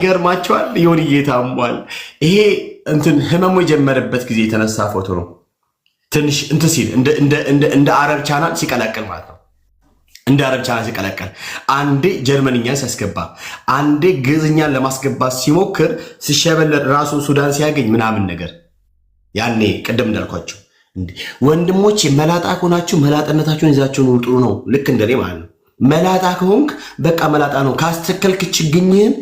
ይገርማቸዋል። ዮኒዬ ታሟል። ይሄ እንትን ህመሙ የጀመረበት ጊዜ የተነሳ ፎቶ ነው። ትንሽ እንትን ሲል እንደ አረብ ቻናል ሲቀላቀል ማለት ነው። እንደ አረብ ቻናል ሲቀላቀል አንዴ ጀርመንኛን ሲያስገባ አንዴ ግዕዝኛን ለማስገባት ሲሞክር ሲሸበለጥ ራሱ ሱዳን ሲያገኝ ምናምን ነገር ያኔ ቅድም እንዳልኳቸው ወንድሞች መላጣ ከሆናችሁ መላጣነታችሁን ይዛችሁ ነው ጥሩ ነው። ልክ እንደኔ ማለት ነው። መላጣ ከሆንክ በቃ መላጣ ነው። ካስተከልክ ችግኝህን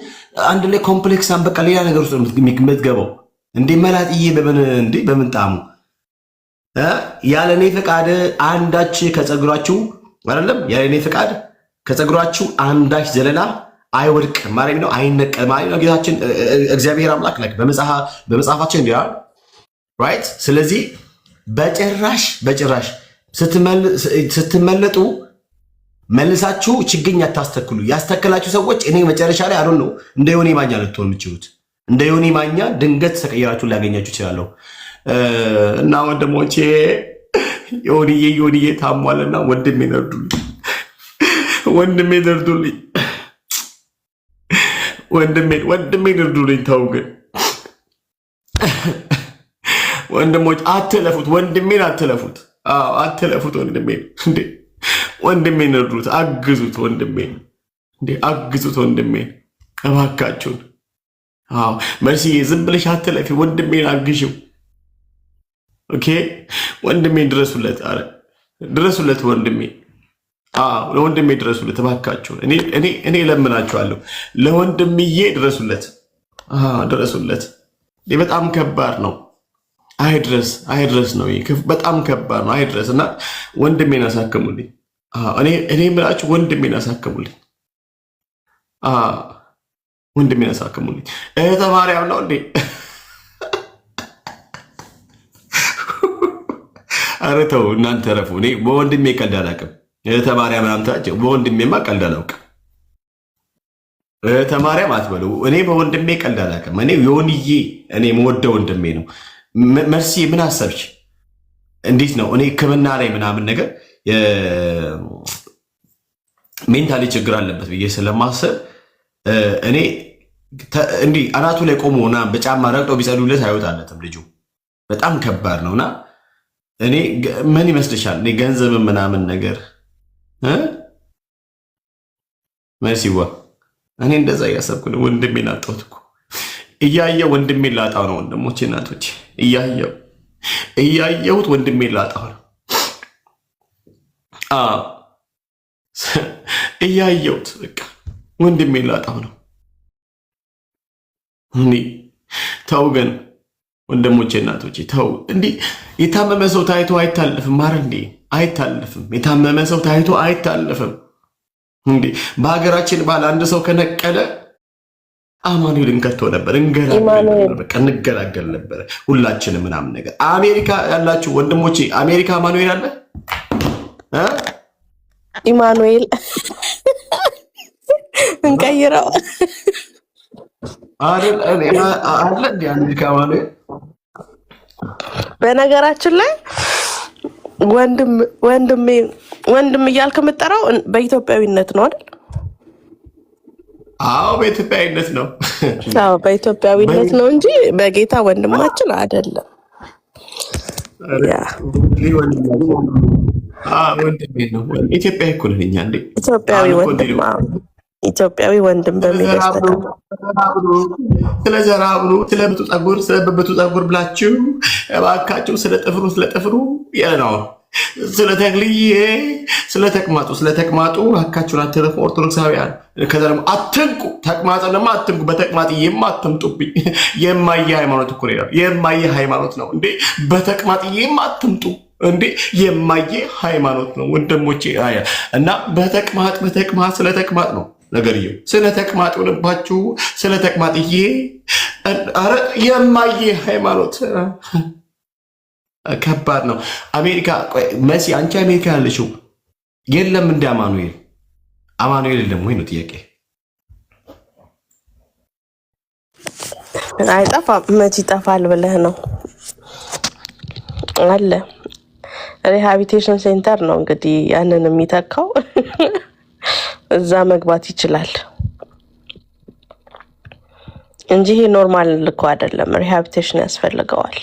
አንድ ላይ ኮምፕሌክሳን በቃ ሌላ ነገር ውስጥ የምትገባው እንዴ መላጥዬ በምን ጣሙ ያለኔ ፈቃድ አንዳች ከጸጉራችሁ አይደለም ያለኔ ፈቃድ ከጸጉራችሁ አንዳች ዘለላ አይወድቅም ማለት ነው። አይነቀል ማለት ነው። ጌታችን እግዚአብሔር አምላክ ላይ በመጽሐፋችን እንዲያል ራይት። ስለዚህ በጭራሽ ስትመለጡ መልሳችሁ ችግኝ አታስተክሉ። ያስተከላችሁ ሰዎች እኔ መጨረሻ ላይ አሁን ነው እንደ ዮኒ ማኛ ልትሆኑ የምትችሉት። እንደ ዮኒ ማኛ ድንገት ተቀይራችሁ ላገኛችሁ ይችላለሁ። እና ወንድሞቼ ዮኒዬ ታሟልና ወንድሜ ነርዱልኝ፣ ወንድሜ ነርዱልኝ። ተው ግን ወንድሞች አትለፉት፣ ወንድሜን አትለፉት። አትለፉት ወንድሜን እንዴ ወንድሜን እርዱት፣ አግዙት ወንድሜን እንዴ አግዙት ወንድሜን እባካችሁን። መርሲዬ ዝም ብለሽ አትለፊ፣ ወንድሜን አግዢው። ኦኬ ወንድሜን ድረሱለት፣ አረ ድረሱለት ወንድሜ። ለወንድሜ ድረሱለት እባካችሁን። እኔ ለምናችኋለሁ፣ ለወንድምዬ ድረሱለት፣ ድረሱለት። በጣም ከባድ ነው። አይድረስ ነው፣ በጣም ከባድ ነው። አይድረስ እና ወንድሜን አሳክሙልኝ። እኔ የምላችሁ ወንድሜን አሳክሙልኝ፣ ወንድሜን አሳክሙልኝ። እህተ ማርያም ነው እንዴ? ኧረ ተው እናንተ ረፉ። እኔ በወንድሜ ቀልድ አላውቅም። እህተ ማርያም ምናምታቸው በወንድሜማ ቀልድ አላውቅም። እህተ ማርያም አትበሉ። እኔ በወንድሜ ቀልድ አላውቅም። እኔ ዮኒዬ እኔ የምወደው ወንድሜ ነው። መርሲ ምን አሰብች? እንዴት ነው እኔ ሕክምና ላይ ምናምን ነገር ሜንታሊ ችግር አለበት ብዬ ስለማሰብ እኔ እንዲህ አናቱ ላይ ቆሞ ና በጫማ ረግጦ ቢጸሉለት አይወጣለትም ልጁ። በጣም ከባድ ነውና እኔ ምን ይመስልሻል? እኔ ገንዘብ ምናምን ነገር መርሲዋ እኔ እንደዛ እያሰብኩ ነው። ወንድሜን አጣሁት እኮ እያየው ወንድሜን ላጣው ነው። ወንድሞቼ እናቶቼ እያየሁት ወንድሜን ላጣው ነው። እያየሁት በቃ ወንድሜን ላጣው ነው። ተው ግን ወንድሞቼ እናቶቼ ተው። እንዲህ የታመመ ሰው ታይቶ አይታለፍም። ማረ እንዴ አይታለፍም። የታመመ ሰው ታይቶ አይታለፍም። እንዴ በሀገራችን ባለ አንድ ሰው ከነቀለ አማኑኤልን ከቶ ነበር እንገላገል ነበር ሁላችንም ምናምን ነገር። አሜሪካ ያላችሁ ወንድሞቼ አሜሪካ አማኑኤል አለ ኢማኑኤል እንቀይረው አለ እንደ አሜሪካ አማኑኤል። በነገራችን ላይ ወንድም እያልክ የምጠራው በኢትዮጵያዊነት ነው አይደል? አዎ በኢትዮጵያዊነት ነው። አዎ በኢትዮጵያዊነት ነው እንጂ በጌታ ወንድማችን አይደለም። ወንድሜ ነው። ኢትዮጵያዊ እኮ ነኝ እንዴ? ኢትዮጵያዊ ወንድም በሚል ስለ ዘራብሉ ስለ ብጡ ጸጉር ስለ ብብቱ ጸጉር ብላችሁ እባካችሁ ስለ ጥፍሩ ነው ስለ ተክልዬ ስለ ተቅማጡ እባካችሁን አትለፉ ኦርቶዶክሳውያን። ከዛ ደግሞ አትንቁ፣ ተቅማጥን ደግሞ አትንቁ። በተቅማጥዬማ አትምጡብኝ። የማየ ሃይማኖት እኮ ነው። የማየ ሃይማኖት ነው እንዴ? በተቅማጥዬማ አትምጡ እንዴ? የማየ ሃይማኖት ነው ወንድሞቼ። እና በተቅማጥ ስለ ተቅማጥ ነው ነገርየው። ስለ ተቅማጥ ሆነባችሁ ስለ ተቅማጥዬ። ኧረ የማየ ሃይማኖት ከባድ ነው። አሜሪካ መሲ አንቺ አሜሪካ ያለሽው የለም እንደ አማኑኤል የለም ወይ ነው ጥያቄ። አይጠፋም። መች ይጠፋል ብለህ ነው? አለ ሪሃቢሊቴሽን ሴንተር ነው እንግዲህ ያንን የሚተካው። እዛ መግባት ይችላል። እንጂ ይሄ ኖርማል ልኮ አይደለም። ሪሃቢቴሽን ያስፈልገዋል።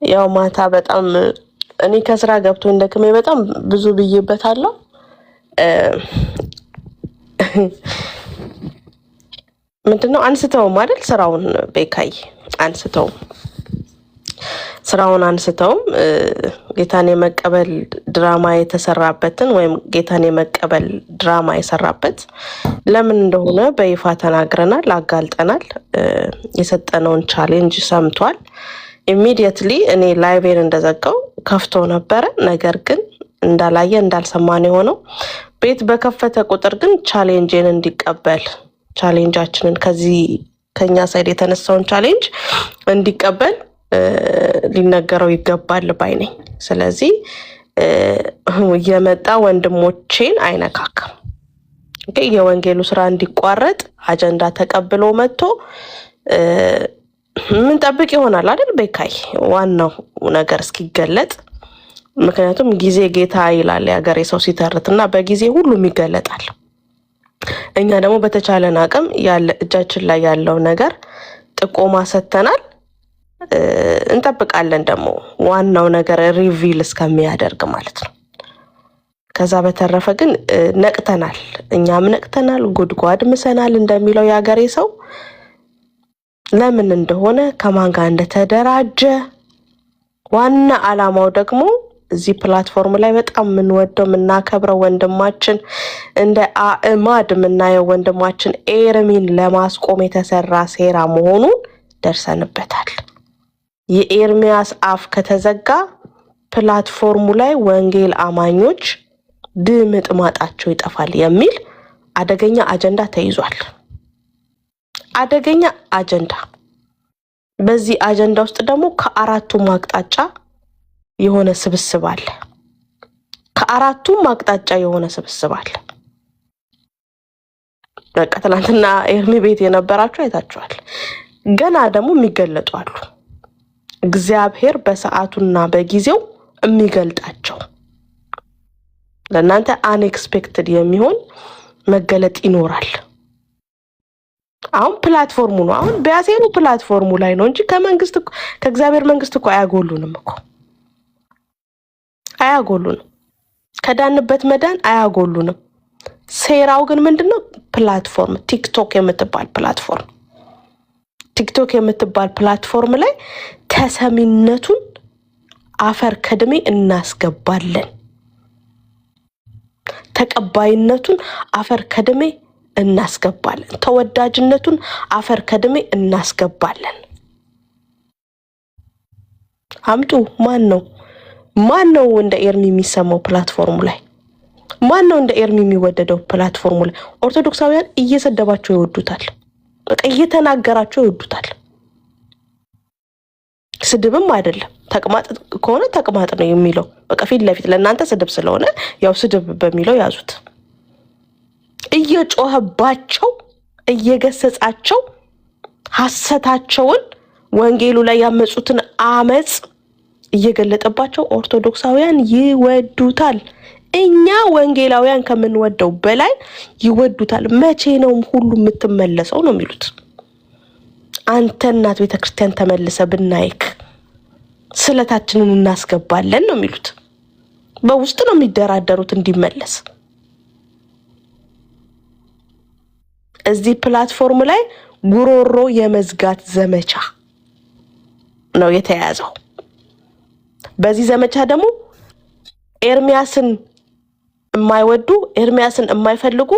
ያው ማታ በጣም እኔ ከስራ ገብቶ እንደከመ በጣም ብዙ ብዬበታለሁ። ምንድነው አንስተው ማለት ስራውን በካይ አንስተው ስራውን አንስተው ጌታን የመቀበል ድራማ የተሰራበትን ወይም ጌታን የመቀበል ድራማ የሰራበት ለምን እንደሆነ በይፋ ተናግረናል፣ አጋልጠናል። የሰጠነውን ቻሌንጅ ሰምቷል። ኢሚዲየትሊ እኔ ላይቬን እንደዘጋው ከፍቶ ነበረ። ነገር ግን እንዳላየ እንዳልሰማን የሆነው ቤት በከፈተ ቁጥር ግን ቻሌንጅን እንዲቀበል ቻሌንጃችንን ከዚህ ከኛ ሳይድ የተነሳውን ቻሌንጅ እንዲቀበል ሊነገረው ይገባል ባይ ነኝ። ስለዚህ የመጣ ወንድሞቼን አይነካከም። የወንጌሉ ስራ እንዲቋረጥ አጀንዳ ተቀብሎ መጥቶ ምን ጠብቅ ይሆናል አይደል? በካይ ዋናው ነገር እስኪገለጥ። ምክንያቱም ጊዜ ጌታ ይላል ያገሬ ሰው ሲተርትና በጊዜ ሁሉም ይገለጣል። እኛ ደግሞ በተቻለን አቅም ያለ እጃችን ላይ ያለው ነገር ጥቆማ ሰተናል፣ እንጠብቃለን ደግሞ ዋናው ነገር ሪቪል እስከሚያደርግ ማለት ነው። ከዛ በተረፈ ግን ነቅተናል፣ እኛም ነቅተናል፣ ጉድጓድ ምሰናል እንደሚለው ያገሬ ሰው ለምን እንደሆነ ከማን ጋር እንደተደራጀ ዋና አላማው ደግሞ እዚህ ፕላትፎርም ላይ በጣም የምንወደው የምናከብረው ወንድማችን እንደ አእማድ የምናየው ወንድማችን ኤርሚን ለማስቆም የተሰራ ሴራ መሆኑን ደርሰንበታል። የኤርሚያስ አፍ ከተዘጋ ፕላትፎርሙ ላይ ወንጌል አማኞች ድምጥ ማጣቸው ይጠፋል የሚል አደገኛ አጀንዳ ተይዟል። አደገኛ አጀንዳ። በዚህ አጀንዳ ውስጥ ደግሞ ከአራቱም አቅጣጫ የሆነ ስብስብ አለ። ከአራቱም አቅጣጫ የሆነ ስብስብ አለ። በቃ ትናንትና ኤርሚ ቤት የነበራችሁ አይታችኋል። ገና ደግሞ የሚገለጡ አሉ። እግዚአብሔር በሰዓቱና በጊዜው የሚገልጣቸው ለእናንተ አንኤክስፔክትድ የሚሆን መገለጥ ይኖራል። አሁን ፕላትፎርሙ ነው። አሁን ቢያሴኑ ፕላትፎርሙ ላይ ነው እንጂ ከመንግስት ከእግዚአብሔር መንግስት እኮ አያጎሉንም እኮ አያጎሉንም። ከዳንበት መዳን አያጎሉንም። ሴራው ግን ምንድነው? ፕላትፎርም ቲክቶክ የምትባል ፕላትፎርም ላይ ተሰሚነቱን አፈር ከድሜ እናስገባለን። ተቀባይነቱን አፈር ከድሜ እናስገባለን። ተወዳጅነቱን አፈር ከድሜ እናስገባለን። አምጡ። ማን ነው እንደ ኤርሚ የሚሰማው ፕላትፎርሙ ላይ? ማን ነው እንደ ኤርሚ የሚወደደው ፕላትፎርሙ ላይ? ኦርቶዶክሳውያን እየሰደባቸው ይወዱታል። በቃ እየተናገራቸው ይወዱታል። ስድብም አይደለም፣ ተቅማጥ ከሆነ ተቅማጥ ነው የሚለው። በቃ ፊት ለፊት ለእናንተ ስድብ ስለሆነ ያው ስድብ በሚለው ያዙት። እየጮህባቸው እየገሰጻቸው ሐሰታቸውን ወንጌሉ ላይ ያመጹትን አመጽ እየገለጠባቸው ኦርቶዶክሳውያን ይወዱታል። እኛ ወንጌላውያን ከምንወደው በላይ ይወዱታል። መቼ ነው ሁሉ የምትመለሰው ነው የሚሉት። አንተ እናት ቤተክርስቲያን ተመልሰ ብናይክ ስለታችንን እናስገባለን ነው የሚሉት። በውስጥ ነው የሚደራደሩት እንዲመለስ። እዚህ ፕላትፎርም ላይ ጉሮሮ የመዝጋት ዘመቻ ነው የተያዘው። በዚህ ዘመቻ ደግሞ ኤርሚያስን የማይወዱ ኤርሚያስን የማይፈልጉ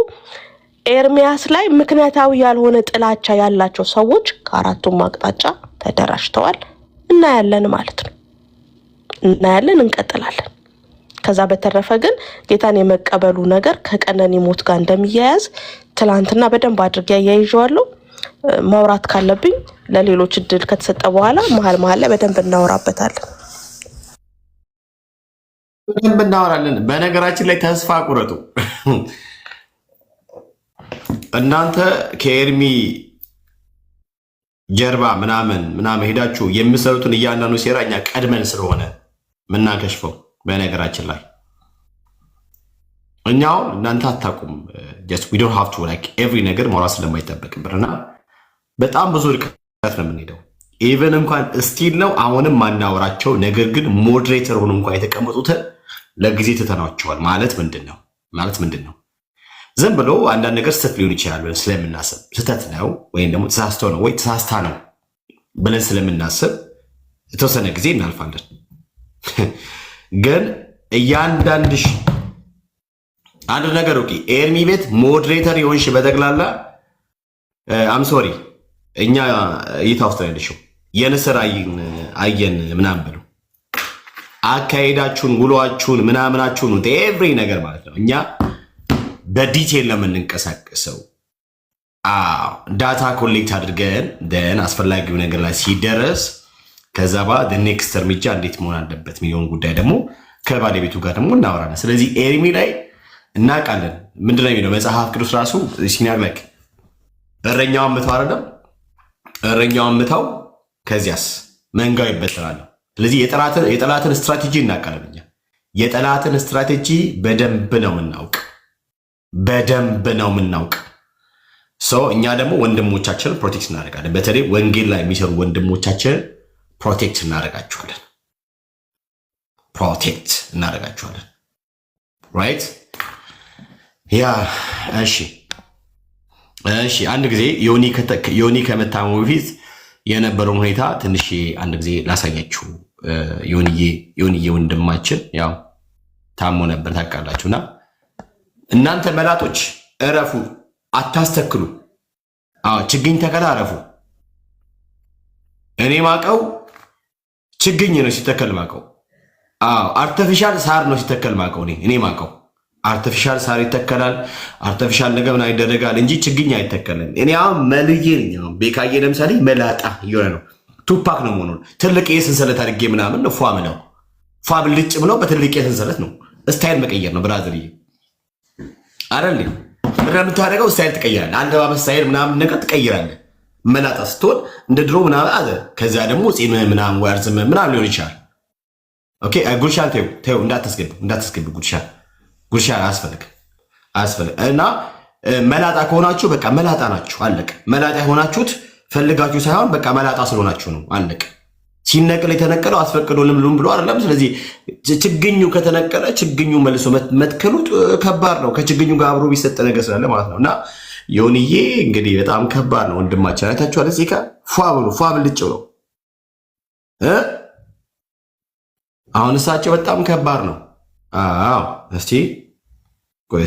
ኤርሚያስ ላይ ምክንያታዊ ያልሆነ ጥላቻ ያላቸው ሰዎች ከአራቱም አቅጣጫ ተደራጅተዋል። እናያለን ማለት ነው። እናያለን፣ እንቀጥላለን። ከዛ በተረፈ ግን ጌታን የመቀበሉ ነገር ከቀነኒ ሞት ጋር እንደሚያያዝ ትላንትና በደንብ አድርጌ ያያይዤዋለሁ። ማውራት ካለብኝ ለሌሎች እድል ከተሰጠ በኋላ መሀል ላይ በደንብ እናወራበታለን። በደንብ እናወራለን። በነገራችን ላይ ተስፋ ቁረጡ። እናንተ ከኤርሚ ጀርባ ምናምን ሄዳችሁ የምሰሩትን እያንዳንዱ ሴራ እኛ ቀድመን ስለሆነ ምናከሽፈው። በነገራችን ላይ እኛው እናንተ አታውቁም። just we don't have to like every ነገር ማውራት ስለማይጠበቅብንና በጣም ብዙ ርቀት ነው የምንሄደው። ኢቨን እንኳን ስቲል ነው አሁንም ማናወራቸው ነገር ግን ሞዴሬተር ሆኖ እንኳን የተቀመጡት ለጊዜ ተተናቸዋል። ማለት ምንድነው? ዝም ብሎ አንዳንድ ነገር ስህተት ሊሆን ይችላል ብለን ስለምናስብ ስህተት ነው ወይም ደግሞ ተሳስቶ ነው ወይ ተሳስታ ነው ብለን ስለምናስብ የተወሰነ ጊዜ እናልፋለን። ግን እያንዳንድሽ አንድ ነገር ኦኬ ኤርሚ ቤት ሞዴሬተር የሆንሽ በጠቅላላ አም ሶሪ እኛ እይታ ውስጥ ያለሽው የንስር አየን ምናምን ብሎ አካሄዳችሁን ውሏችሁን ምናምናችሁን ኤቭሪ ነገር ማለት ነው። እኛ በዲቴል ነው የምንንቀሳቀሰው። ዳታ ኮሌክት አድርገን ደን አስፈላጊው ነገር ላይ ሲደረስ ከዛ በኋላ ኔክስት እርምጃ እንዴት መሆን አለበት የሚለውን ጉዳይ ደግሞ ከባለቤቱ ጋር ደግሞ እናወራለን። ስለዚህ ኤርሚ ላይ እናውቃለን። ምንድን ነው የሚለው መጽሐፍ ቅዱስ ራሱ ሲናግረን እረኛውን ምታው አይደለም እረኛውን ምታው ከዚያስ መንጋው ይበተናል። ስለዚህ የጠላትን ስትራቴጂ እናውቃለን። እኛ የጠላትን ስትራቴጂ በደንብ ነው የምናውቅ ሰው እኛ ደግሞ ወንድሞቻችንን ፕሮቴክት እናደርጋለን። በተለይ ወንጌል ላይ የሚሰሩ ወንድሞቻችንን ፕሮቴክት እናደርጋቸዋለን። ራይት ያ እሺ። አንድ ጊዜ ዮኒ ከመታመሙ በፊት የነበረውን ሁኔታ ትንሽ አንድ ጊዜ ላሳያችሁ። ዮኒዬ ወንድማችን ያው ታሞ ነበር ታውቃላችሁና እናንተ መላጦች እረፉ፣ አታስተክሉ። ችግኝ ተከላ እረፉ። እኔ ማቀው ችግኝ ነው ሲተከል ማቀው። አርቲፊሻል ሳር ነው ሲተከል ማቀው። እኔ ማቀው አርቲፊሻል ሳር ይተከላል፣ አርቲፊሻል ነገር ምን ይደረጋል እንጂ ችግኝ አይተከልም። እኔ አሁን መልዬ ነኝ። ቤካዬ ለምሳሌ መላጣ እየሆነ ነው። ቱፓክ ነው መሆኑን ትልቅ የሰንሰለት አድርጌ ምናምን ነው ፏ ብልጭ ብለው በትልቅ የሰንሰለት ነው። ስታይል መቀየር ነው ብራዘርዬ አይደል? እንደምታደርገው ስታይል ትቀይራለህ። አለባበስ ስታይል ምናምን ነገር ትቀይራለህ። መላጣ ስትሆን እንደ ድሮ ምናምን አለ። ከዛ ደግሞ ጺምህ ምናምን ወርዝምህ ምናምን ሊሆን ይችላል። ኦኬ ጉርሻን ተይው እንዳታስገቢ ጉርሻ አያስፈልግም እና መላጣ ከሆናችሁ በቃ መላጣ ናችሁ፣ አለቀ። መላጣ የሆናችሁት ፈልጋችሁ ሳይሆን በቃ መላጣ ስለሆናችሁ ነው፣ አለቀ። ሲነቀል የተነቀለው አስፈቅዶ ልምሉም ብሎ አይደለም። ስለዚህ ችግኙ ከተነቀለ ችግኙ መልሶ መትከሉት ከባድ ነው። ከችግኙ ጋር አብሮ ቢሰጥ ነገር ስላለ ማለት ነው። እና ዮኒዬ እንግዲህ በጣም ከባድ ነው ወንድማችን። አይታችኋል። እዚህ ጋር ፏ ብልጭ ብሎ አሁን እሳቸው በጣም ከባድ ነው። እስቲ ቆይ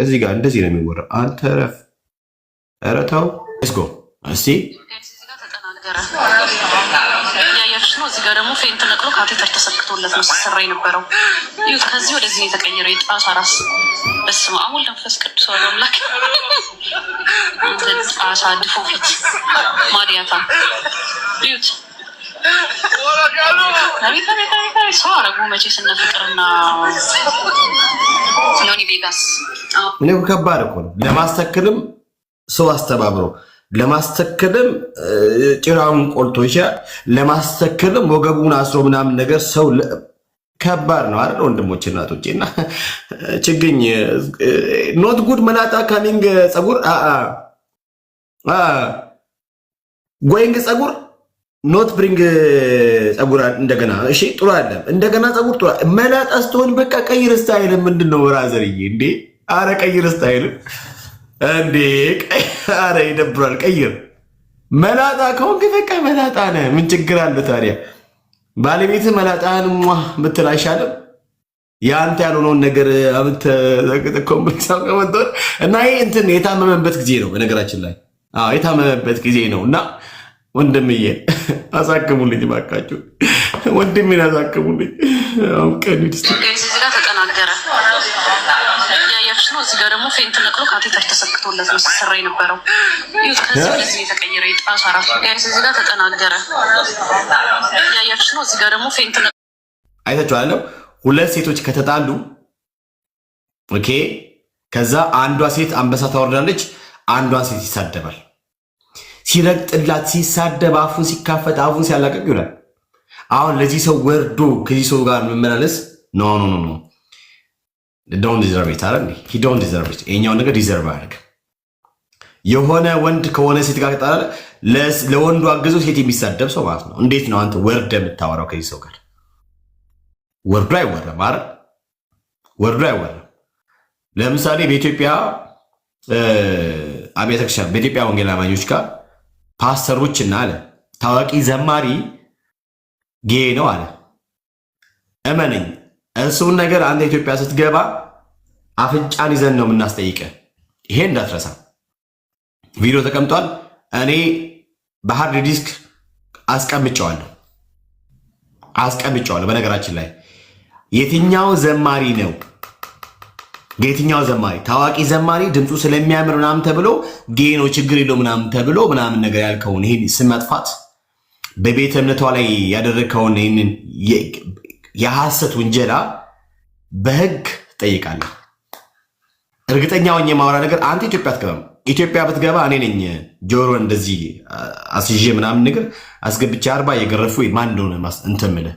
እዚህ ጋር እንደዚህ ነው የሚወራው። አንተ ረፍ ኧረ ተው እስጎ እስቲ ያያችሁት ነው። እዚህ ጋር ደግሞ ፌንት ነቅሎ ካቴተር ተሰክቶለት ነው ሲሰራ የነበረው። ይሁት ከዚህ ወደዚህ ነው የተቀየረው። የጣሳ ራስ በስመ አብ ወወልድ ወመንፈስ ቅዱስ አምላክ ጣሳ ድፎ ፊት ማዲያታ ይሁት ሰው አረጉ መቼ ስነ ፍቅርና ዮኒ ቬጋስ እኔው ከባድ እኮ ነው። ለማስተክልም ሰው አስተባብሮ ለማስተክልም ጭራውን ቆልቶ ይችላል። ለማስተክልም ወገቡን አስሮ ምናምን ነገር ሰው ከባድ ነው አይደል? ወንድሞቼ እናቶቼ እና ችግኝ ኖት ጉድ መላጣ ካሚንግ ጸጉር ጎይንግ ጸጉር ኖት ብሪንግ ጸጉር እንደገና እሺ፣ ጥሩ አይደለም። እንደገና ጸጉር ጥሩ መላጣ ስትሆን በቃ ቀይር ስታይል ምንድነው ብራዘርዬ? እንዴ አረ ቀይር ስታይል እንዴ! አረ ይደብራል። ቀይር መላጣ ከሆንክ በቃ መላጣ ነህ። ምን ችግር አለ ታዲያ? ባለቤት መላጣን ብትል አይሻልም? ያንተ ያልሆነውን ነገር አብተ ኮምፕሌክሳው ከመጣ እና ይሄ እንትን የታመመበት ጊዜ ነው። በነገራችን ላይ የታመመበት ጊዜ ነው እና ወንድምዬ አሳክሙልኝ ባካችሁ፣ ወንድሜን አሳክሙልኝ። አውቀን እዚህ ጋር ተጠናገረ ያያችሁት ነው። እዚህ ጋር ደግሞ ፌንት ነቅሎ ካቴተር ተሰክቶለት ነው ሲሰራ የነበረው። ይሁት ከዚህ ወደዚህ የተቀየረው የጣሳ ራስ እዚህ ጋር ተጠናገረ ያያችሁት ነው። እዚህ ጋር ደግሞ ፌንት ነቅሎ አይታችኋለሁ። ሁለት ሴቶች ከተጣሉ ኦኬ፣ ከዛ አንዷ ሴት አንበሳ ታወርዳለች፣ አንዷን ሴት ይሳደባል። ሲረግጥላት ሲሳደብ አፉን ሲካፈት አፉን ሲያላቀቅ ይውላል። አሁን ለዚህ ሰው ወርዶ ከዚህ ሰው ጋር መመላለስ ኖ ዶንት ዲዘርቭ ኢት አይደል? ሂ ዶንት ዲዘርቭ ኢት። የኛውን ነገር ዲዘርቭ አያደርግም። የሆነ ወንድ ከሆነ ሴት ጋር ተጣላ ለወንዱ አግዞ ሴት የሚሳደብ ሰው ማለት ነው። እንዴት ነው አንተ ወርደ የምታወራው ከዚህ ሰው ጋር? ወርዶ አይወራም አይደል? ወርዶ አይወራም። ለምሳሌ በኢትዮጵያ አብያተ ክርስቲያን በኢትዮጵያ ወንጌል አማኞች ጋር ፓስተሮች እና አለ ታዋቂ ዘማሪ ጌ ነው አለ። እመነኝ እሱን ነገር አንተ ኢትዮጵያ ስትገባ አፍንጫን ይዘን ነው የምናስጠይቀ። ይሄ እንዳትረሳ። ቪዲዮ ተቀምጧል። እኔ በሃርድ ዲስክ አስቀምጨዋለሁ። በነገራችን ላይ የትኛው ዘማሪ ነው የትኛው ዘማሪ ታዋቂ ዘማሪ ድምፁ ስለሚያምር ምናምን ተብሎ ጌ ነው ችግር የለው ምናምን ተብሎ ምናምን ነገር ያልከውን ይሄን ስም ማጥፋት በቤተ እምነቷ ላይ ያደረግከውን ይህንን የሐሰት ውንጀላ በህግ ትጠይቃለህ። እርግጠኛ ሆኜ የማወራ ነገር አንተ ኢትዮጵያ ብትገባ እኔ ነኝ ጆሮ እንደዚህ አስይዤ ምናምን ነገር አስገብቼ 40 የገረፉ ማን እንደሆነ እንትን የምልህ